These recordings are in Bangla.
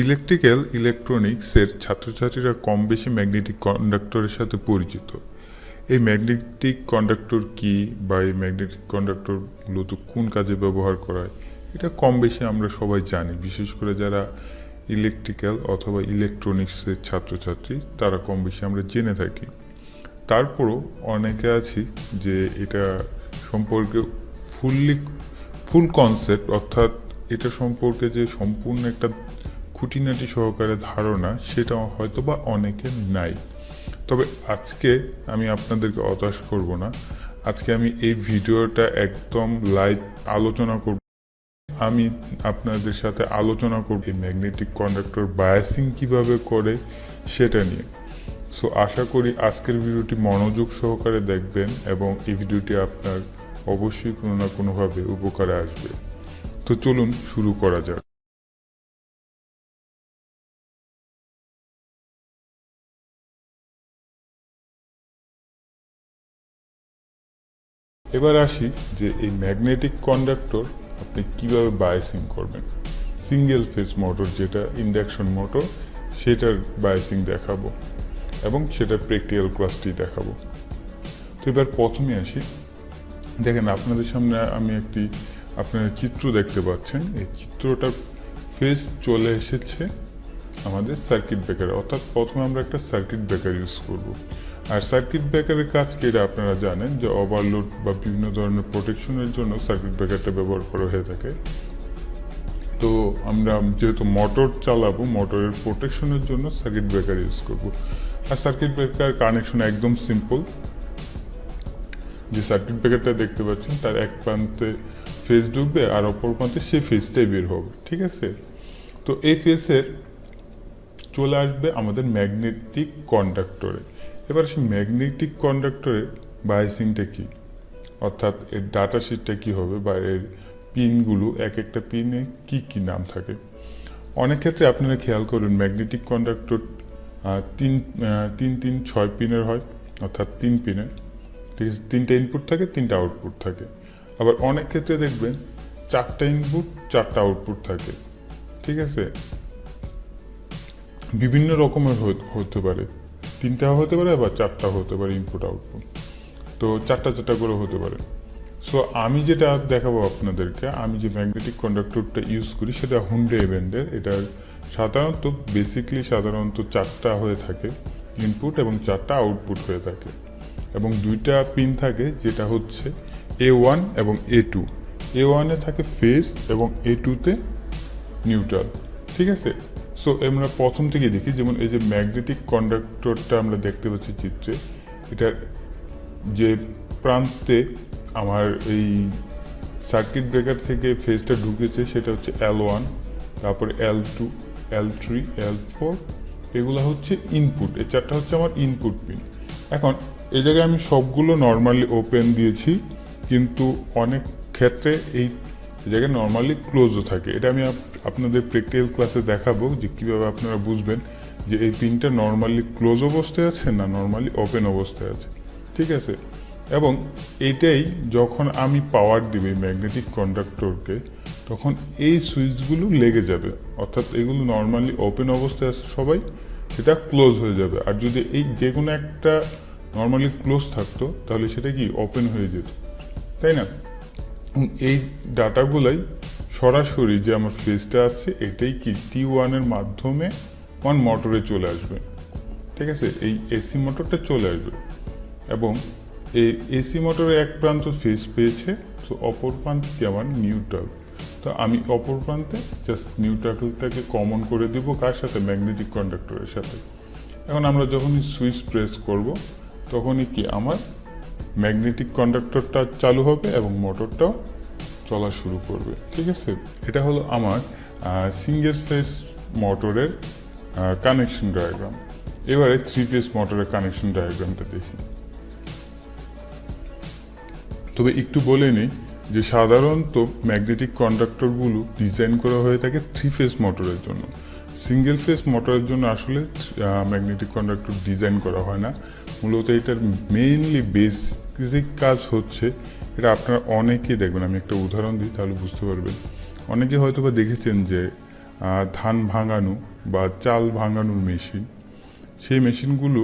ইলেকট্রিক্যাল ইলেকট্রনিক্সের ছাত্রছাত্রীরা কম বেশি ম্যাগনেটিক কন্ডাক্টরের সাথে পরিচিত। এই ম্যাগনেটিক কন্ডাক্টর কি বা এই ম্যাগনেটিক কন্ডাক্টর মূলত কোন কাজে ব্যবহার করা হয় এটা কম বেশি আমরা সবাই জানি, বিশেষ করে যারা ইলেকট্রিক্যাল অথবা ইলেকট্রনিক্সের ছাত্রছাত্রী তারা কম বেশি আমরা জেনে থাকি। তারপরও অনেকে আছি যে এটা সম্পর্কে ফুল কনসেপ্ট অর্থাৎ এটা সম্পর্কে যে সম্পূর্ণ একটা খুঁটিনাটি সহকারে ধারণা সেটা হয়তো বা অনেকের নাই। তবে আজকে আমি আপনাদেরকে হতাশ করব না, আজকে আমি এই ভিডিওটা একদম লাইভ আলোচনা করব। আমি আপনাদের সাথে আলোচনা করব এই ম্যাগনেটিক কন্ডাক্টর বায়াসিং কিভাবে করে সেটা নিয়ে। সো আশা করি আজকের ভিডিওটি মনোযোগ সহকারে দেখবেন এবং এই ভিডিওটি আপনার অবশ্যই কোনো না কোনোভাবে উপকারে আসবে। তো চলুন শুরু করা যাক। এবার আসি যে এই ম্যাগনেটিক কন্ডাক্টর আপনি কিভাবে বায়াসিং করবেন। সিঙ্গেল ফেজ মোটর যেটা ইন্ডাকশন মোটর সেটার বায়াসিং দেখাবো এবং সেটার প্র্যাকটিক্যাল ক্লাসটি দেখাবো। তো এবার প্রথমে আসি, দেখেন আপনাদের সামনে আমি একটি আপনারা চিত্র দেখতে পাচ্ছেন। এই চিত্রটার ফেজ চলে এসেছে আমাদের সার্কিট ব্রেকার, অর্থাৎ প্রথমে আমরা একটা সার্কিট ব্রেকার ইউজ করব। আর সার্কিট ব্রেকারের কাজ কি এটা আপনারা জানেন যে ওভারলোড বা বিভিন্ন ধরনের প্রোটেকশনের জন্য সার্কিট ব্রেকারটা ব্যবহার করা হয়ে থাকে। তো আমরা যেহেতু মোটর চালাবো, মোটরের প্রোটেকশনের জন্য সার্কিট ব্রেকার ইউজ করব। আর সার্কিট ব্রেকার কানেকশন একদম সিম্পল। যে সার্কিট ব্রেকারটা দেখতে পাচ্ছেন তার এক প্রান্তে ফেজ ঢুকবে আর অপর প্রান্তে সেই ফেজটাই বের হবে, ঠিক আছে? তো এই ফেজের চলে আসবে আমাদের ম্যাগনেটিক কন্ডাক্টরে। এবার সেই ম্যাগনেটিক কন্ডাক্টরের বায়াসিংটা কি, অর্থাৎ এর ডাটা শিটটা কি হবে বা এর পিনগুলো এক একটা পিনে কি কি নাম থাকে। অনেক ক্ষেত্রে আপনারা খেয়াল করুন ম্যাগনেটিক কন্ডাক্টর 6 পিনের হয়, অর্থাৎ 3 পিনের, ঠিক আছে? 3টা ইনপুট থাকে, 3টা আউটপুট থাকে। আবার অনেক ক্ষেত্রে দেখবেন 4টা ইনপুট 4টা আউটপুট থাকে, ঠিক আছে? বিভিন্ন রকমের হতে পারে, 3টা হতে পারে আবার 4টা হতে পারে ইনপুট আউটপুট। তো 4টা করে হতে পারে। সো আমি যেটা দেখাবো আপনাদেরকে, আমি যে ম্যাগনেটিক কন্ডাক্টরটা ইউজ করি সেটা হুন্ডে ব্র্যান্ডের। এটা সাধারণত 4টা হয়ে থাকে ইনপুট এবং 4টা আউটপুট হয়ে থাকে, এবং 2টা পিন থাকে যেটা হচ্ছে A1 এবং A2। A1-এ থাকে ফেজ এবং A2-তে নিউট্রাল, ঠিক আছে? সো আমরা প্রথম থেকে দেখি, যেমন এই যে ম্যাগনেটিক কন্ডাক্টরটা আমরা দেখতে পাচ্ছি চিত্রে, এটার যে প্রান্তে আমার এই সার্কিট ব্রেকার থেকে ফেজটা ঢুকেছে সেটা হচ্ছে L1, তারপরে L2, L3, L4, এগুলো হচ্ছে ইনপুট। এই 4টা হচ্ছে আমার ইনপুট পিন। এখন এই জায়গায় আমি সবগুলো নর্মালি ওপেন দিয়েছি, কিন্তু অনেক ক্ষেত্রে এই জায়গায় নর্মালি ক্লোজও থাকে। এটা আমি আপনাদের প্র্যাকটিক্যাল ক্লাসে দেখাবো যে কীভাবে আপনারা বুঝবেন যে এই পিনটা নর্মালি ক্লোজ অবস্থায় আছে না নর্মালি ওপেন অবস্থায় আছে, ঠিক আছে? এবং এইটাই যখন আমি পাওয়ার দিবে ম্যাগনেটিক কন্ডাক্টরকে, তখন এই সুইচগুলো লেগে যাবে, অর্থাৎ এগুলো নর্মালি ওপেন অবস্থায় আছে সবাই, সেটা ক্লোজ হয়ে যাবে। আর যদি এই যে কোনো একটা নর্মালি ক্লোজ থাকতো তাহলে সেটা কি ওপেন হয়ে যেত, তাই না? এই ডাটাগুলাই সরাসরি যে আমার ফেজটা আছে এটাই কি T1-এর মাধ্যমে আমার মোটরে চলে আসবে, ঠিক আছে? এই এসি মোটরটা চলে আসবে এবং এই এসি মোটরের এক প্রান্ত ফেজ পেয়েছে, তো অপর প্রান্ত কি আমার নিউট্রাল। তো আমি অপর প্রান্তে জাস্ট নিউট্রালটাকে কমন করে দিব কার সাথে? ম্যাগনেটিক কন্ডাক্টরের সাথে। এখন আমরা যখনই সুইচ প্রেস করব তখনই কি আমার ম্যাগনেটিক কন্ডাক্টরটা চালু হবে এবং মোটরটাও চলা শুরু করবে, ঠিক আছে? এটা হলো আমার সিঙ্গেল ফেজ মোটরের কানেকশন ডায়াগ্রাম। এবারে 3 ফেজ মোটরের কানেকশন ডায়াগ্রামটা দেখি। তবে একটু বলে নিই যে সাধারণত ম্যাগনেটিক কন্ডাক্টরগুলো ডিজাইন করা হয়ে থাকে 3 ফেজ মোটরের জন্য। সিঙ্গেল ফেজ মোটরের জন্য আসলে ম্যাগনেটিক কন্ডাক্টর ডিজাইন করা হয় না। মূলত এটার মেইনলি বেসিক কাজ হচ্ছে, এটা আপনারা অনেকেই দেখবেন, আমি একটা উদাহরণ দিই তাহলে বুঝতে পারবেন। অনেকে হয়তো বা দেখেছেন যে ধান ভাঙানো বা চাল ভাঙানোর মেশিন, সেই মেশিনগুলো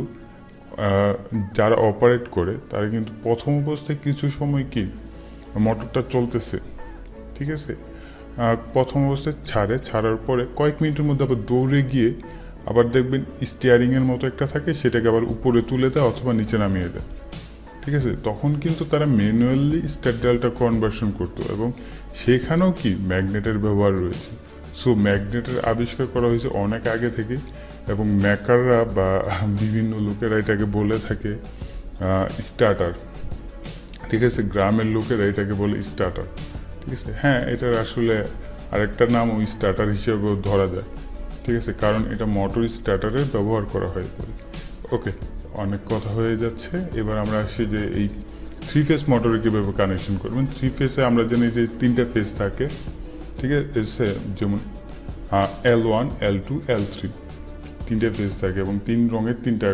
যারা অপারেট করে তারা কিন্তু প্রথম অবস্থায় কিছু সময় কি মোটরটা চলতেছে, ঠিক আছে, প্রথম অবস্থায় ছাড়ার পরে কয়েক মিনিটের মধ্যে আবার দৌড়ে গিয়ে আবার দেখবেন স্টিয়ারিংয়ের মতো একটা থাকে, সেটাকে আবার উপরে তুলে দেয় অথবা নিচে নামিয়ে দেয়, ঠিক আছে। তখন কিন্তু তারা ম্যানুয়ালি স্টার্ট ডায়ালটা কনভার্সন করতো এবং সেখানেও কি ম্যাগনেটের ব্যবহার রয়েছে। সো ম্যাগনেটের আবিষ্কার করা হয়েছে অনেক আগে থেকে এবং মেকাররা বা বিভিন্ন লোকেরা এটাকে বলে থাকে স্টার্টার, ঠিক আছে। গ্রামের লোকেরা এটাকে বলে স্টার্টার, ঠিক আছে। হ্যাঁ, এটার আসলে আরেকটা নাম ওই স্টার্টার হিসেবেও ধরা যায়, ঠিক আছে, কারণ এটা মোটর স্টার্টারের ব্যবহার করা হয় বলে। ওকে, অনেক কথা হয়ে যাচ্ছে, এবার আমরা আসি যে এই 3 ফেজ মোটরে কীভাবে কানেকশন করবেন। 3 ফেজে আমরা জানি যে 3টা ফেজ থাকে, ঠিক আছে, যেমন L1, L2, L3 3টে ফেজ থাকে এবং 3 রঙের 3টা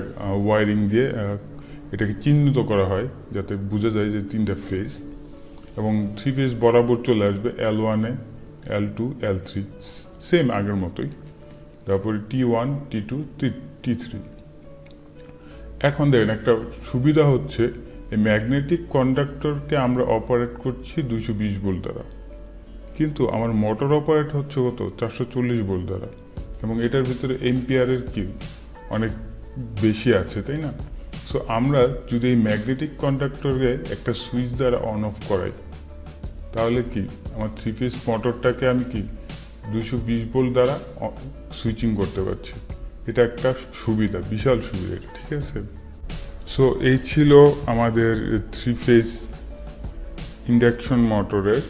ওয়ারিং দিয়ে এটাকে চিহ্নিত করা হয় যাতে বোঝা যায় যে 3টা ফেজ, এবং 3 ফেজ বরাবর চলে আসবে L1-এ, L2, L3 সেম আগের মতোই, তারপরে T1, T2, T3। এখন দেখেন একটা সুবিধা হচ্ছে এই ম্যাগনেটিক কন্ডাক্টরকে আমরা অপারেট করছি 220 ভোল্ট দ্বারা, কিন্তু আমার মোটর অপারেট হচ্ছে কত 440 ভোল্ট দ্বারা, এবং এটার ভিতরে এম্পিয়ারের কি অনেক বেশি আছে, তাই না। সো আমরা যদি এই ম্যাগনেটিক কন্ডাক্টরকে একটা সুইচ দ্বারা অন অফ করাই, তাহলে কি আমার 3 ফেজ মোটরটাকে আমি কি 220 ভোল্ট দ্বারা সুইচিং করতে পারছি। এটা একটা সুবিধা, বিশাল সুবিধা এটা, ঠিক আছে। সো এই ছিল আমাদের 3 ফেজ ইন্ডাকশন মোটরের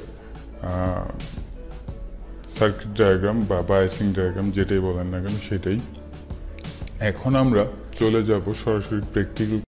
সার্কিট ডায়াগ্রাম বা বায়াসিং ডায়াগ্রাম, যেটাই বলেন না কেন সেটাই। এখন আমরা চলে যাব সরাসরি প্র্যাকটিক্যাল